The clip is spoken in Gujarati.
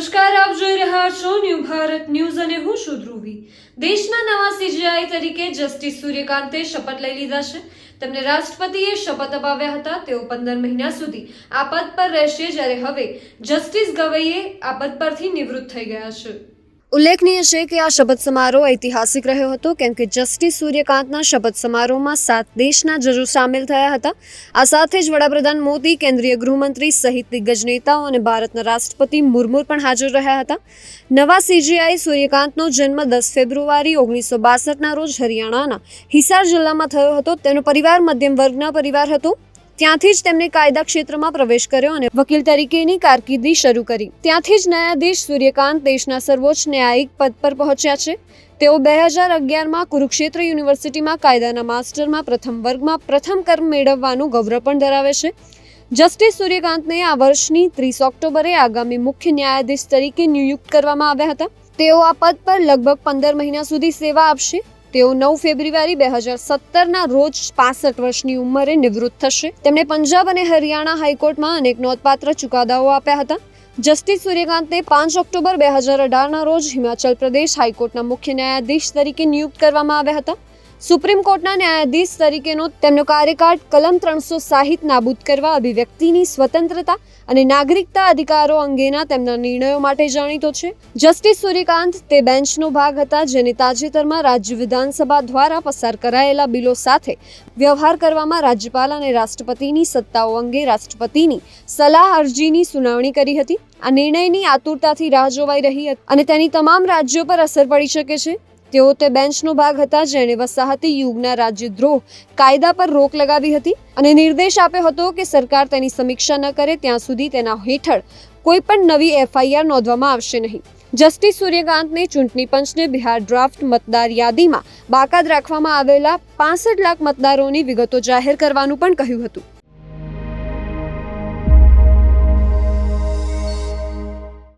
નમસ્કાર, આપ જોઈ રહ્યા છો ન્યૂ ભારત ન્યૂઝ અને હું છું ધ્રુવી। દેશના નવા સીજીઆઈ તરીકે જસ્ટિસ સૂર્યકાંતે શપથ લઈ લીધા છે। તેમને રાષ્ટ્રપતિએ શપથ અપાવ્યા હતા। તેઓ 15 મહિના સુધી આ પદ પર રહેશે, જ્યારે હવે જસ્ટિસ ગવઈએ આ પદ પરથી નિવૃત્ત થઈ ગયા છે। ઉલ્લેખનીય છે કે આ શપથ સમારોહ ઐતિહાસિક રહ્યો હતો, કેમ કે જસ્ટિસ સૂર્યકાંતના શપથ સમારોહમાં 7 દેશના જજો સામેલ થયા હતા। આ સાથે જ વડાપ્રધાન મોદી, કેન્દ્રીય ગૃહમંત્રી સહિત દિગ્ગજ નેતાઓ અને ભારતના રાષ્ટ્રપતિ મુર્મુ પણ હાજર રહ્યા હતા। નવા સીજીઆઈ સૂર્યકાંતનો જન્મ 10 ફેબ્રુઆરી 1962ના રોજ હરિયાણાના હિસાર જિલ્લામાં થયો હતો। તેનો પરિવાર મધ્યમ વર્ગના પરિવાર હતો। ત્યાંથી જ તેમણે કાયદા ક્ષેત્રમાં પ્રવેશ કર્યો અને વકીલ તરીકેની કારકિર્દી શરૂ કરી। ત્યાંથી જ ન્યાયાધીશ સૂર્યકાંત દેશના સર્વોચ્ચ ન્યાયિક પદ પર પહોંચ્યા છે। તેઓ 2011માં કુરુક્ષેત્ર યુનિવર્સિટીમાં કાયદાના માસ્ટરમાં પ્રથમ વર્ગમાં પ્રથમ ક્રમ મેળવવાનું ગૌરવ પણ ધરાવે છે। જસ્ટિસ સૂર્યકાંતને આ વર્ષની 30 ઓક્ટોબરે આગામી મુખ્ય ન્યાયાધીશ તરીકે નિયુક્ત કરવામાં આવ્યા હતા। તેઓ આ પદ પર લગભગ 15 મહિના સુધી સેવા આપશે। તેઓ 9 ફેબ્રુઆરી 2017ના રોજ 65 વર્ષની ઉંમરે નિવૃત્ત થશે। તેમણે પંજાબ અને હરિયાણા હાઈકોર્ટમાં અનેક નોંધપાત્ર ચુકાદાઓ આપ્યા હતા। જસ્ટિસ સૂર્યકાંતને 5 ઓક્ટોબર 2018ના રોજ હિમાચલ પ્રદેશ હાઈકોર્ટના મુખ્ય ન્યાયાધીશ તરીકે નિયુક્ત કરવામાં આવ્યા હતા। સુપ્રીમ કોર્ટના ન્યાયાધીશ તરીકેનો તેમનો કાર્યકાળ કલમ 360 નાબૂદ કરવા, અભિવ્યક્તિની સ્વતંત્રતા અને નાગરિકતા અધિકારો અંગેના તેમના નિર્ણયો માટે જાણીતો છે। જસ્ટિસ સૂર્યકાંત તે બેન્ચનો ભાગ હતા જેને તાજેતરમાં રાજ્ય વિધાનસભા દ્વારા પસાર કરાયેલા બિલો સાથે વ્યવહાર કરવામાં રાજ્યપાલ અને રાષ્ટ્રપતિની સત્તાઓ અંગે રાષ્ટ્રપતિની સલાહ અરજીની સુનાવણી કરી હતી। આ નિર્ણયની આતુરતાથી રાહ જોવાઈ રહી હતી અને તેની તમામ રાજ્યો પર અસર પડી શકે છે। તેઓ તે બેન્ચનો ભાગ હતા જેણે વસાહતી યુગના રાજ્યદ્રોહ કાયદા પર રોક લગાવી હતી અને નિર્દેશ આપ્યો હતો કે સરકાર તેની સમીક્ષા ન કરે ત્યાં સુધી તેના હેઠળ કોઈ પણ નવી એફઆઈઆર નોંધવામાં આવશે નહીં। જસ્ટિસ સૂર્યકાંતને ચૂંટણી પંચને બિહાર ડ્રાફ્ટ મતદાર યાદીમાં બાકાત રાખવામાં આવેલા 65 લાખ મતદારોની વિગતો જાહેર કરવાનું પણ કહ્યું હતું।